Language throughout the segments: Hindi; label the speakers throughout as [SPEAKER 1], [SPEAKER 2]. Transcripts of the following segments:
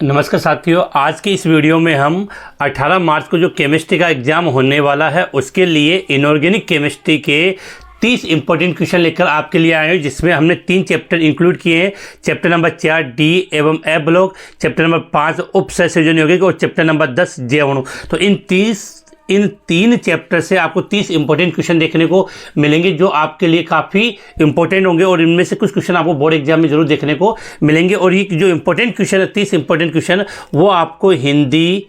[SPEAKER 1] नमस्कार साथियों, आज की इस वीडियो में हम 18 मार्च को जो केमिस्ट्री का एग्ज़ाम होने वाला है उसके लिए इनऑर्गेनिक केमिस्ट्री के 30 इंपॉर्टेंट क्वेश्चन लेकर आपके लिए आए हैं, जिसमें हमने 3 चैप्टर इंक्लूड किए हैं। चैप्टर नंबर 4 डी एवं ए ब्लॉक, चैप्टर नंबर 5 उपसंयोजन यौगिक और चैप्टर नंबर 10 जैव अणु। तो इन तीन चैप्टर से आपको 30 इंपॉर्टेंट क्वेश्चन देखने को मिलेंगे, जो आपके लिए काफ़ी इंपॉर्टेंट होंगे और इनमें से कुछ क्वेश्चन आपको बोर्ड एग्जाम में जरूर देखने को मिलेंगे। और ये जो इंपॉर्टेंट क्वेश्चन है, 30 इंपॉर्टेंट क्वेश्चन, वो आपको हिंदी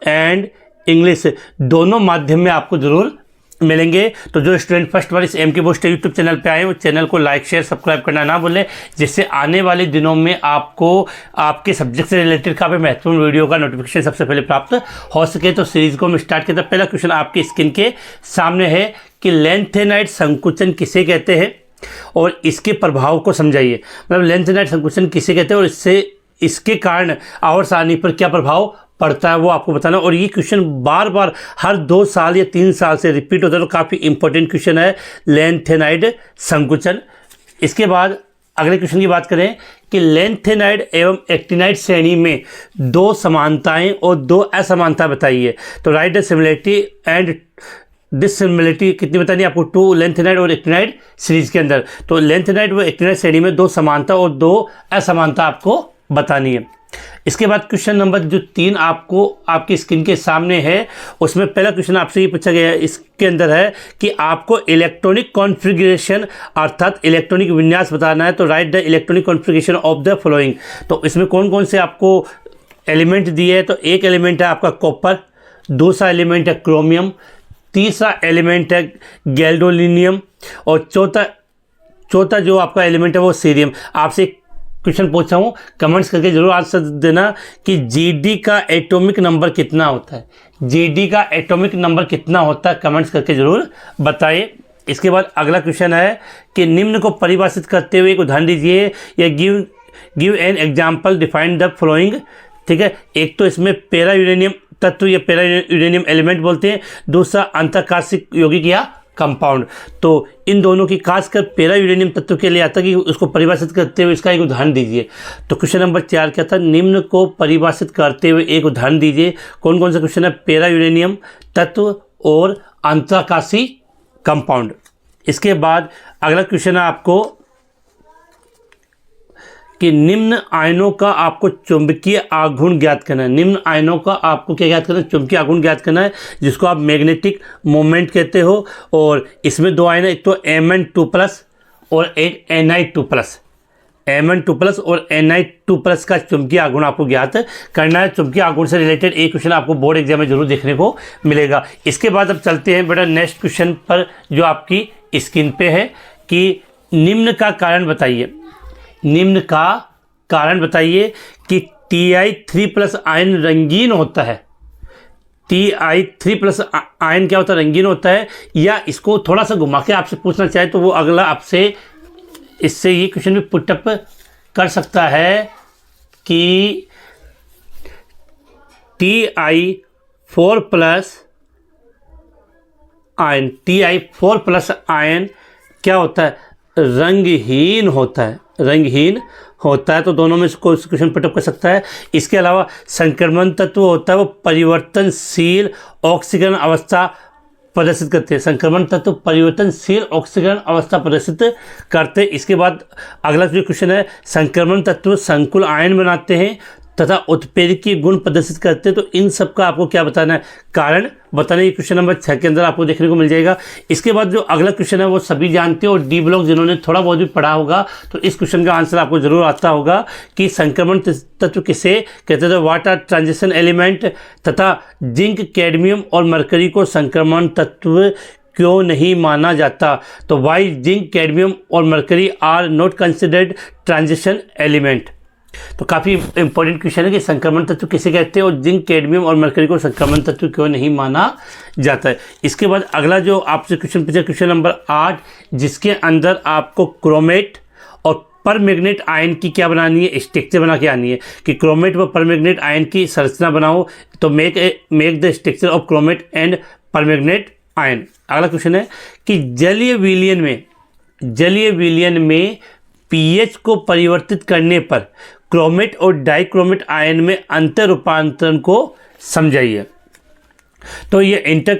[SPEAKER 1] एंड इंग्लिश दोनों माध्यम में आपको जरूर मिलेंगे। तो जो स्टूडेंट फर्स्ट बार इस एम के बोस्ट यूट्यूब चैनल पे आए, वो चैनल को लाइक शेयर सब्सक्राइब करना ना भूलें, जिससे आने वाले दिनों में आपको आपके सब्जेक्ट से रिलेटेड काफ़ी महत्वपूर्ण वीडियो का नोटिफिकेशन सबसे पहले प्राप्त हो सके। तो सीरीज को हम स्टार्ट करते हैं। पहला क्वेश्चन आपकी स्क्रीन के सामने है कि लेंथेनाइड संकुचन किसे कहते हैं और इसके प्रभाव को समझाइए। मतलब लेंथेनाइड संकुचन किसे कहते हैं और इसके कारण आवर्त सारणी पर क्या प्रभाव पड़ता है वो आपको बताना। और ये क्वेश्चन बार बार हर 2 साल या 3 साल से रिपीट होता है, तो काफ़ी इंपॉर्टेंट क्वेश्चन है लेंथेनाइड संकुचन। इसके बाद अगले क्वेश्चन की बात करें कि लेंथेनाइड एवं एक्टिनाइड श्रेणी में 2 समानताएं और 2 असमानता बताइए। तो राइट द सिमिलरिटी एंड डिससिमिलरिटी कितनी बतानी है आपको 2 लेंथेनाइड और एक्टिनाइड सीरीज के अंदर। तो लेंथेनाइड व एक्टिनाइड श्रेणी में 2 समानता और 2 असमानता आपको बतानी है। इसके बाद क्वेश्चन नंबर जो 3 आपको आपकी स्क्रीन के सामने है, उसमें पहला क्वेश्चन आपसे ये पूछा गया है, इसके अंदर है कि आपको इलेक्ट्रॉनिक कॉन्फ़िगरेशन अर्थात इलेक्ट्रॉनिक विन्यास बताना है। तो right the electronic configuration of the following. तो इसमें कौन कौन से आपको एलिमेंट दिए हैं। तो एक एलिमेंट है आपका कॉपर, दूसरा एलिमेंट है क्रोमियम, तीसरा एलिमेंट है गैल्डोलिनियम और चौथा जो आपका एलिमेंट है वो सीरियम। आपसे क्वेश्चन पूछा हूँ, कमेंट्स करके जरूर आंसर देना कि जीडी का एटॉमिक नंबर कितना होता है। जीडी का एटॉमिक नंबर कितना होता है, कमेंट्स करके जरूर बताइए। इसके बाद अगला क्वेश्चन है कि निम्न को परिभाषित करते हुए एक उदाहरण दीजिए या give an example define the following. ठीक है, एक तो इसमें पैरा यूरेनियम तत्व या पैरा यूरेनियम एलिमेंट बोलते हैं, दूसरा अंतरकार्शिक यौगिक या कंपाउंड। तो इन दोनों की खासकर पैरा यूरेनियम तत्व के लिए आता है कि उसको परिभाषित करते हुए इसका एक उदाहरण दीजिए। तो क्वेश्चन नंबर 4 क्या था, निम्न को परिभाषित करते हुए एक उदाहरण दीजिए। कौन कौन सा क्वेश्चन है, पैरा यूरेनियम तत्व और अंतरकार्शिक कंपाउंड। इसके बाद अगला क्वेश्चन है आपको कि निम्न आयनों का आपको चुंबकीय आघूर्ण ज्ञात करना है। निम्न आयनों का आपको क्या ज्ञात करना है, चुंबकीय आघूर्ण ज्ञात करना है, जिसको आप मैग्नेटिक मोमेंट कहते हो। और इसमें 2 आयन है, एक तो Mn2+ और एक Ni2+। Mn2+ और Ni2+ का चुंबकीय आघूर्ण आपको ज्ञात करना है। चुंबकीय आघूर्ण से रिलेटेड एक क्वेश्चन आपको बोर्ड एग्जाम में जरूर देखने को मिलेगा। इसके बाद अब चलते हैं बेटा नेक्स्ट क्वेश्चन पर, जो आपकी स्क्रीन पे है कि निम्न का कारण बताइए। निम्न का कारण बताइए कि Ti3+ आयन रंगीन होता है। Ti3+ आयन क्या होता है, रंगीन होता है। या इसको थोड़ा सा घुमा के आपसे पूछना चाहे तो वो अगला आपसे इससे ये क्वेश्चन भी पुटअप कर सकता है कि Ti4+ आयन क्या होता है, रंगहीन होता है। रंगहीन होता है। तो दोनों में से कोई क्वेश्चन पुटअप कर सकता है। इसके अलावा संक्रमण तत्व होता है वो परिवर्तनशील ऑक्सीकरण अवस्था प्रदर्शित करते हैं। संक्रमण तत्व परिवर्तनशील ऑक्सीकरण अवस्था प्रदर्शित करते हैं। इसके बाद अगला जो क्वेश्चन है, संक्रमण तत्व संकुल आयन बनाते हैं तथा उत्प्रेरकीय गुण प्रदर्शित करते हैं। तो इन सब का आपको क्या बताना है, कारण बताना। ये क्वेश्चन नंबर 6 के अंदर आपको देखने को मिल जाएगा। इसके बाद जो अगला क्वेश्चन है वो सभी जानते हो, और डी ब्लॉक जिन्होंने थोड़ा बहुत भी पढ़ा होगा तो इस क्वेश्चन का आंसर आपको जरूर आता होगा कि संक्रमण तत्व किसे कहते हैं। वाटर ट्रांजिशन एलिमेंट तथा जिंक कैडमियम और मरकरी को संक्रमण तत्व क्यों नहीं माना जाता। तो वाई जिंक कैडमियम और mercury are not considered transition element. तो काफ़ी इंपॉर्टेंट क्वेश्चन है कि संक्रमण तत्व किसे कहते हैं और जिंक कैडमियम और मरकरी को संक्रमण तत्व क्यों नहीं माना जाता है। इसके बाद अगला जो आपसे क्वेश्चन पूछा, क्वेश्चन नंबर 8, जिसके अंदर आपको क्रोमेट और परमैंगनेट आयन की क्या बनानी है, स्ट्रक्चर बना के आनी है कि क्रोमेट व परमैंगनेट आयन की संरचना बनाओ। तो make the structure of chromate and permanganate ion. अगला क्वेश्चन है कि जलीय विलयन में पीएच को परिवर्तित करने पर क्रोमेट और डाइक्रोमेट आयन में अंतर रूपांतरण को समझाइए। तो ये इंटर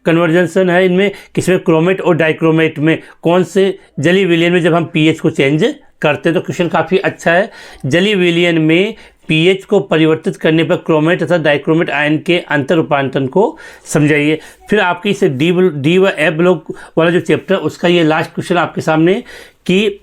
[SPEAKER 1] कन्वर्जेंसन है इनमें, किसमें, क्रोमेट और डाइक्रोमेट में। कौन से, जलीय विलयन में जब हम पीएच को चेंज करते हैं। तो क्वेश्चन काफ़ी अच्छा है। जलीय विलयन में पीएच को परिवर्तित करने पर क्रोमेट तथा डाइक्रोमेट आयन के अंतर रूपांतरण को समझाइए। फिर आपके इसे डी व एफ ब्लॉक वाला जो चैप्टर, उसका ये लास्ट क्वेश्चन आपके सामने कि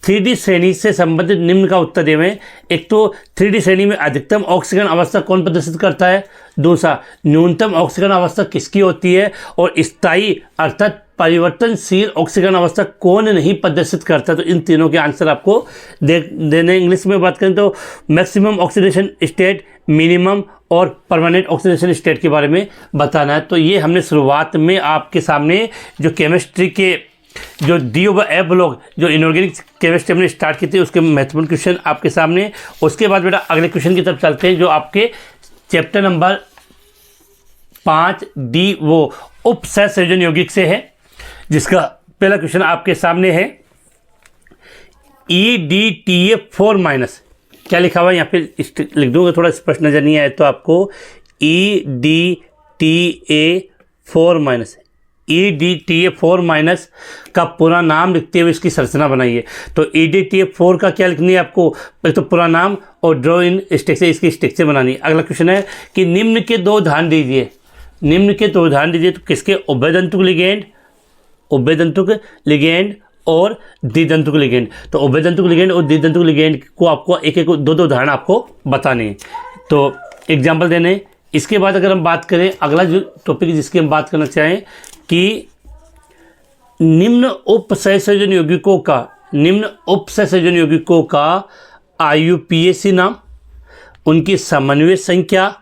[SPEAKER 1] 3D श्रेणी से संबंधित निम्न का उत्तर देवें। एक तो 3D श्रेणी में अधिकतम ऑक्सीकरण अवस्था कौन प्रदर्शित करता है, दूसरा न्यूनतम ऑक्सीकरण अवस्था किसकी होती है, और स्थायी अर्थात परिवर्तनशील ऑक्सीकरण अवस्था कौन नहीं प्रदर्शित करता। तो इन तीनों के आंसर आपको देने। इंग्लिश में बात करें तो मैक्सिमम ऑक्सीडेशन स्टेट, मिनिमम और परमानेंट ऑक्सीडेशन स्टेट के बारे में बताना है। तो ये हमने शुरुआत में आपके सामने जो केमिस्ट्री के जो डी व एफ ब्लॉक जो इनऑर्गेनिक केमिस्ट्री हमने स्टार्ट की थी, उसके महत्वपूर्ण क्वेश्चन आपके सामने। उसके बाद बेटा अगले क्वेश्चन की तरफ चलते हैं, जो आपके चैप्टर नंबर 5 डी वो उपसंयोजन यौगिक से है, जिसका पहला क्वेश्चन आपके सामने है। EDTA4- क्या लिखा हुआ है यहाँ पे लिख दूंगा, थोड़ा स्पष्ट नजर नहीं आए तो आपको। EDTA4- का पूरा नाम लिखते हुए इसकी संरचना बनाइए। तो EDTA4 का क्या लिखनी है आपको, पहले तो पूरा नाम और ड्रॉ इन स्ट्रक्चर, इसकी स्ट्रक्चर बनानी है। अगला क्वेश्चन है कि निम्न के दो उदाहरण दीजिए। तो किसके, उभयदंतुक लिगेंड और द्विदंतुक लिगेंड। तो उभयदंतुक लिगेंड और द्विदंतुक लिगेंड को आपको एक दो उदाहरण आपको बताने हैं, तो एग्जाम्पल देने। इसके बाद अगर हम बात करें, अगला जो टॉपिक जिसकी हम बात करना चाहें कि निम्न उपसंयोजन यौगिकों का IUPAC नाम, उनकी समन्वय संख्या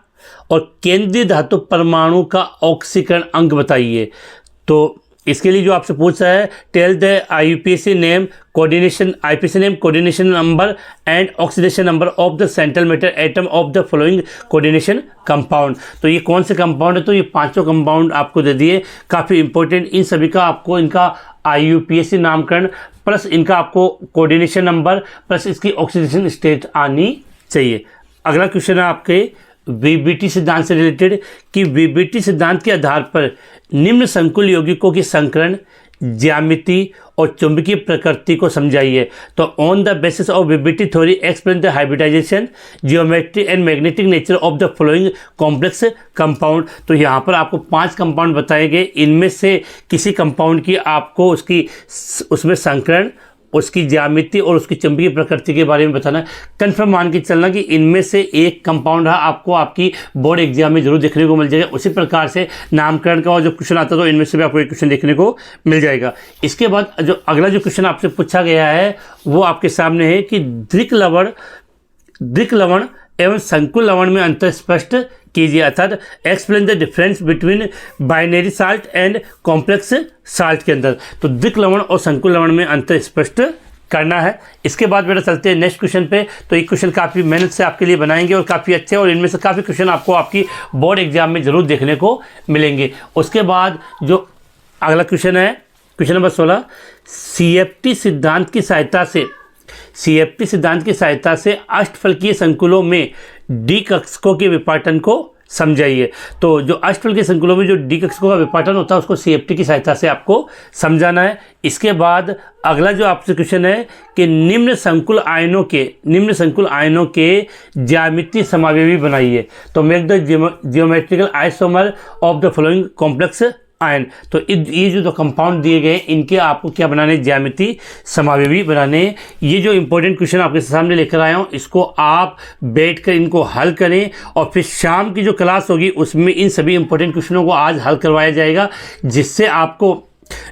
[SPEAKER 1] और केंद्रीय धातु परमाणु का ऑक्सीकरण अंक बताइए। तो इसके लिए जो आपसे पूछा है, tell the IUPAC name, coordination number and oxidation number of the central matter atom of the following coordination compound. तो ये कौन से कंपाउंड है, तो ये पांचों कंपाउंड आपको दे दिए, काफ़ी इंपॉर्टेंट। इन सभी का आपको इनका IUPAC नामकरण प्लस इनका आपको कोऑर्डिनेशन नंबर प्लस इसकी ऑक्सीडेशन स्टेट आनी चाहिए। अगला क्वेश्चन है आपके VBT सिद्धांत से रिलेटेड कि VBT सिद्धांत के आधार पर निम्न संकुल यौगिकों की संकरण, ज्यामिति और चुंबकीय प्रकृति को समझाइए। तो on the basis of VBT theory explain the hybridization, geometry and magnetic nature of the following complex compound. तो यहाँ पर आपको 5 कंपाउंड बताए गए, इनमें से किसी कंपाउंड की आपको उसमें संकरण, उसकी ज्यामिति और उसकी चुंबकीय प्रकृति के बारे में बताना है। कन्फर्म मान के चलना कि इनमें से एक कंपाउंड है आपको आपकी बोर्ड एग्जाम में जरूर देखने को मिल जाएगा। उसी प्रकार से नामकरण का जो क्वेश्चन आता है तो इनमें से भी आपको एक क्वेश्चन देखने को मिल जाएगा। इसके बाद जो अगला जो क्वेश्चन आपसे पूछा गया है वो आपके सामने है कि द्विक लवण एवं संकुल लवण में अंतर स्पष्ट कीजिए, अर्थात explain the difference between binary salt and complex salt के अंदर। तो द्विक लवण और संकुल लवण में अंतर स्पष्ट करना है। इसके बाद बेटा चलते हैं नेक्स्ट क्वेश्चन पे। तो ये क्वेश्चन काफ़ी मेहनत से आपके लिए बनाएंगे और काफ़ी अच्छे, और इनमें से काफ़ी क्वेश्चन आपको आपकी बोर्ड एग्जाम में जरूर देखने को मिलेंगे। उसके बाद जो अगला क्वेश्चन है, क्वेश्चन नंबर 16, CFT सिद्धांत की सहायता से अष्टफलकीय संकुलों में डी कक्षकों के विपाटन को समझाइए। तो जो अष्टफलकीय संकुलों में जो डी कक्षकों का विपाटन होता है उसको CFT की सहायता से आपको समझाना है। इसके बाद अगला जो आपसे क्वेश्चन है कि निम्न संकुल आयनों के ज्यामितीय समावेवी बनाइए। तो make the geometrical isomer of the following complex ion. तो ये जो कंपाउंड दिए गए इनके आपको क्या बनाने, ज्यामिति समावेवी बनाने। ये जो इंपॉर्टेंट क्वेश्चन आपके सामने लेकर आया हूँ, इसको आप बैठकर इनको हल करें और फिर शाम की जो क्लास होगी उसमें इन सभी इंपॉर्टेंट क्वेश्चनों को आज हल करवाया जाएगा, जिससे आपको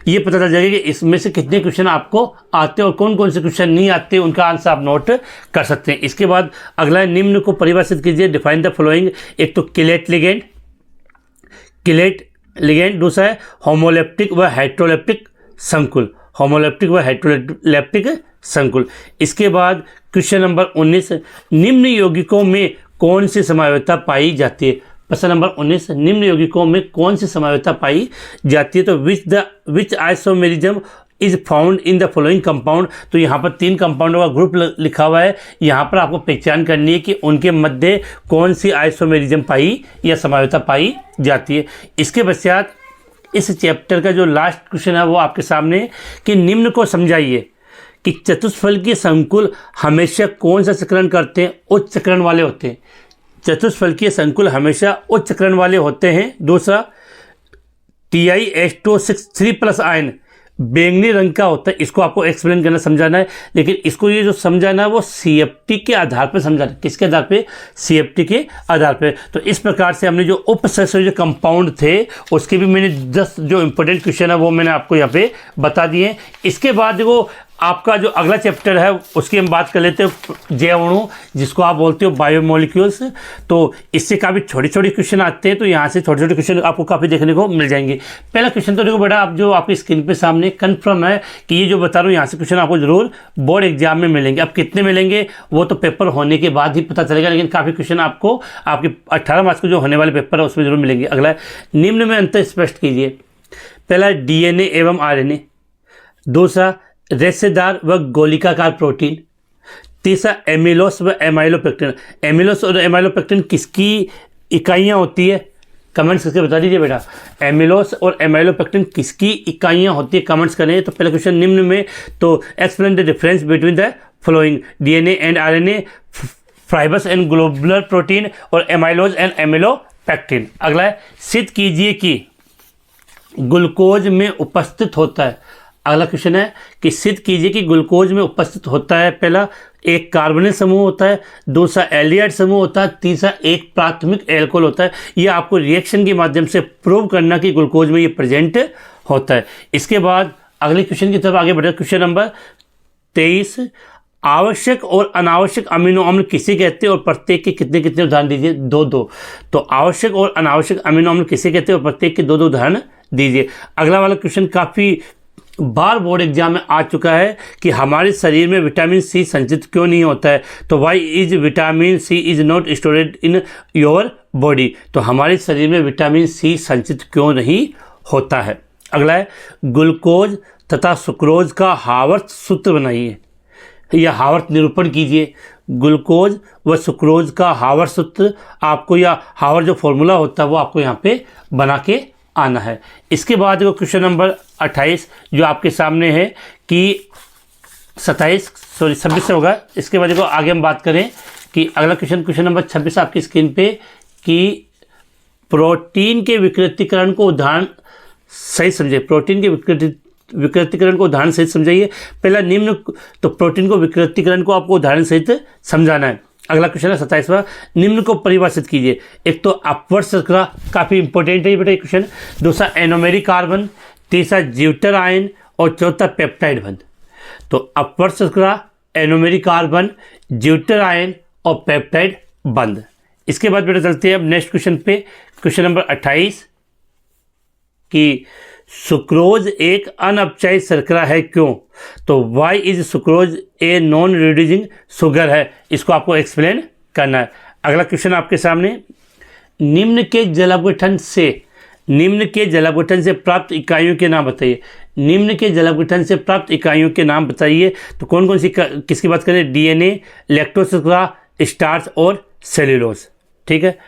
[SPEAKER 1] ये पता चल जाएगा कि इसमें से कितने क्वेश्चन आपको आते हैं और कौन कौन से क्वेश्चन नहीं आते, उनका आंसर आप नोट कर सकते हैं। इसके बाद अगला निम्न को परिभाषित कीजिए, डिफाइन द फॉलोइंग। एक तो किलेट लिगेंड, दूसरा है होमोलेप्टिक व हाइड्रोलेप्टिक संकुल। इसके बाद क्वेश्चन नंबर 19, निम्न यौगिकों में कौन सी समवायता पाई जाती है। प्रश्न नंबर 19, निम्न यौगिकों में कौन सी समवायता पाई जाती है। तो which isomerism is found in the following compound. तो यहाँ पर 3 कंपाउंडों का ग्रुप लिखा हुआ है। यहाँ पर आपको पहचान करनी है कि उनके मध्य कौन सी आइसोमेरिज्म पाई या समायोजकता पाई जाती है। इसके पश्चात इस चैप्टर का जो लास्ट क्वेश्चन है वो आपके सामने कि निम्न को समझाइए कि चतुष्फलकीय संकुल हमेशा कौन सा चक्रण करते हैं? उच्च चक्रण वाले होते हैं। चतुष्फलकीय संकुल हमेशा उच्च चक्रण वाले होते हैं। दूसरा, TiH2O6 आयन बैंगनी रंग का होता है। इसको आपको एक्सप्लेन करना समझाना है, लेकिन इसको ये जो समझाना है वो CFT के आधार पर समझाना है। किसके आधार पे? CFT के आधार पे। तो इस प्रकार से हमने जो उपसदस्य जो कंपाउंड थे उसके भी मैंने 10 जो इंपॉर्टेंट क्वेश्चन है वो मैंने आपको यहाँ पे बता दिए। इसके बाद देखो आपका जो अगला चैप्टर है उसकी हम बात कर लेते हैं जैव अणु, जिसको आप बोलते हो बायोमोलिक्यूल्स। तो इससे काफ़ी छोटे छोटे क्वेश्चन आते हैं, तो यहाँ से छोटे छोटे क्वेश्चन आपको काफ़ी देखने को मिल जाएंगे। पहला क्वेश्चन तो देखो बेटा, आप जो आपकी स्क्रीन पे सामने कन्फर्म है कि ये जो बता रहा हूँ यहाँ से क्वेश्चन आपको जरूर बोर्ड एग्जाम में मिलेंगे। अब कितने मिलेंगे वो तो पेपर होने के बाद ही पता चलेगा, लेकिन काफ़ी क्वेश्चन आपको आपके 18 मार्च को जो होने वाले पेपर है उसमें जरूर मिलेंगे। अगला, निम्न में अंतर स्पष्ट कीजिए। पहला, DNA एवं RNA। दूसरा, रेशेदार व गोलिकाकार प्रोटीन। तीसरा, एमिलोस व एमाइलोपेक्टिन। एमिलोस और एमाइलोपेक्टिन किसकी इकाइयाँ होती है? कमेंट्स करके बता दीजिए बेटा। एमिलोस और एमाइलोपेक्टिन किसकी इकाइयाँ होती है? कमेंट्स करें। तो पहला क्वेश्चन निम्न में, तो explain the difference between the following DNA and RNA, fibres and globular protein और एमाइलोज एंड एमिलोपेक्टिन। अगला है, सिद्ध कीजिए कि ग्लूकोज में उपस्थित होता है। अगला क्वेश्चन है कि सिद्ध कीजिए कि ग्लूकोज में उपस्थित होता है। पहला, एक कार्बोनिल समूह होता है। दूसरा, एल्डिहाइड समूह होता है। तीसरा, एक प्राथमिक एल्कोहल होता है। ये आपको रिएक्शन के माध्यम से प्रूव करना कि ग्लूकोज में ये प्रेजेंट होता है। इसके बाद अगले क्वेश्चन की तरफ आगे बढ़े। क्वेश्चन नंबर 23, आवश्यक और अनावश्यक अमीनो अम्ल किसे कहते हैं और प्रत्येक के कितने कितने उदाहरण दीजिए? 2-2। तो आवश्यक और अनावश्यक अमीनो अम्ल किसे कहते हैं और प्रत्येक के 2-2 उदाहरण दीजिए। अगला वाला क्वेश्चन काफ़ी बार बोर्ड एग्जाम में आ चुका है कि हमारे शरीर में विटामिन C संचित क्यों नहीं होता है? तो why is vitamin C is not stored in your body. तो हमारे शरीर में विटामिन C संचित क्यों नहीं होता है? अगला है, ग्लूकोज तथा सुक्रोज का हावर्थ सूत्र बनाइए या हावर्थ निरूपण कीजिए। ग्लूकोज व सुक्रोज का हावर्थ सूत्र आपको, या हावर्थ जो फॉर्मूला होता है वो आपको यहाँ पे बना के आना है। इसके बाद देखो क्वेश्चन नंबर 28 जो आपके सामने है कि 26 से होगा। इसके बाद देखो आगे हम बात करें कि अगला क्वेश्चन नंबर 26 आपकी स्क्रीन पे कि प्रोटीन के विकृतीकरण को उदाहरण सही समझे। प्रोटीन के विकृतीकरण को उदाहरण सहित समझाइए। पहला, निम्न, तो प्रोटीन को विकृतीकरण को आपको उदाहरण सहित समझाना है। अगला क्वेश्चन है 27वां, निम्न को परिभाषित कीजिए। एक तो अपवर्ड श्रृंखला, काफ़ी इंपॉर्टेंट है बेटा क्वेश्चन। दूसरा, एनोमेरिक कार्बन। तीसरा, ज्यूटर आयन। और चौथा, पेप्टाइड बंध। तो अपवर्ड श्रृंखला, एनोमेरिक कार्बन, ज्यूटर आयन और पेप्टाइड बंध। इसके बाद बेटा चलते हैं अब नेक्स्ट क्वेश्चन पे। क्वेश्चन नंबर 28 कि सुक्रोज एक अनअपचायी शर्करा है क्यों? तो why is sucrose a non reducing sugar है। इसको आपको एक्सप्लेन करना है। अगला क्वेश्चन आपके सामने, निम्न के जलावगठन से प्राप्त इकाइयों के नाम बताइए। निम्न के जलावगठन से प्राप्त इकाइयों के नाम बताइए। तो कौन कौन सी, किसकी बात करें? DNA, लैक्टोज शर्करा, स्टार्च और सेल्यूलोज। ठीक है।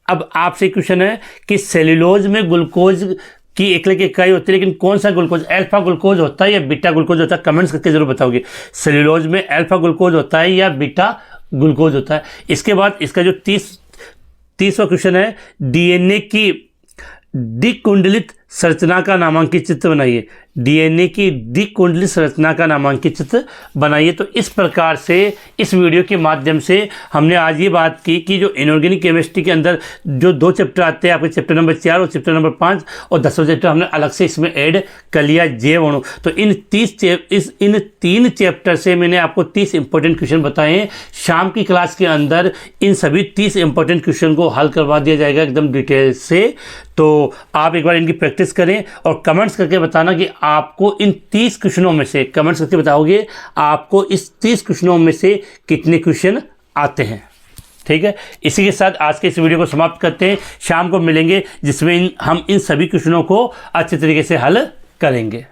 [SPEAKER 1] अब आपसे क्वेश्चन है कि सेल्यूलोज में ग्लूकोज की एकल की इकाई होती है, लेकिन कौन सा ग्लूकोज? अल्फा ग्लूकोज होता है या बीटा ग्लूकोज होता है? कमेंट्स करके जरूर बताओगे। सेल्यूलोज में अल्फा ग्लूकोज होता है या बीटा ग्लूकोज होता है? इसके बाद इसका जो 30वां क्वेश्चन है, DNA की द्विकुंडलित संरचना का नामांकित चित्र बनाइए। DNA की द्विकुंडलित संरचना का नामांकित चित्र बनाइए। तो इस प्रकार से इस वीडियो के माध्यम से हमने आज ये बात की कि जो इनऑर्गेनिक केमिस्ट्री के अंदर जो 2 चैप्टर आते हैं, आपके चैप्टर नंबर 4 और चैप्टर नंबर 5, और 10वां चैप्टर हमने अलग से इसमें ऐड कर लिया, जैव अणु। तो इन 3 चैप्टर से मैंने आपको 30 इंपॉर्टेंट क्वेश्चन बताए हैं। शाम की क्लास के अंदर इन सभी 30 इंपॉर्टेंट क्वेश्चन को हल करवा दिया जाएगा एकदम डिटेल से। तो आप एक बार इनकी प्रैक्टिस करें और कमेंट्स करके बताना कि आपको इन 30 क्वेश्चनों में से, कमेंट्स करके बताओगे आपको इस 30 क्वेश्चनों में से कितने क्वेश्चन आते हैं। ठीक है। इसी के साथ आज के इस वीडियो को समाप्त करते हैं। शाम को मिलेंगे जिसमें हम इन सभी क्वेश्चनों को अच्छे तरीके से हल करेंगे।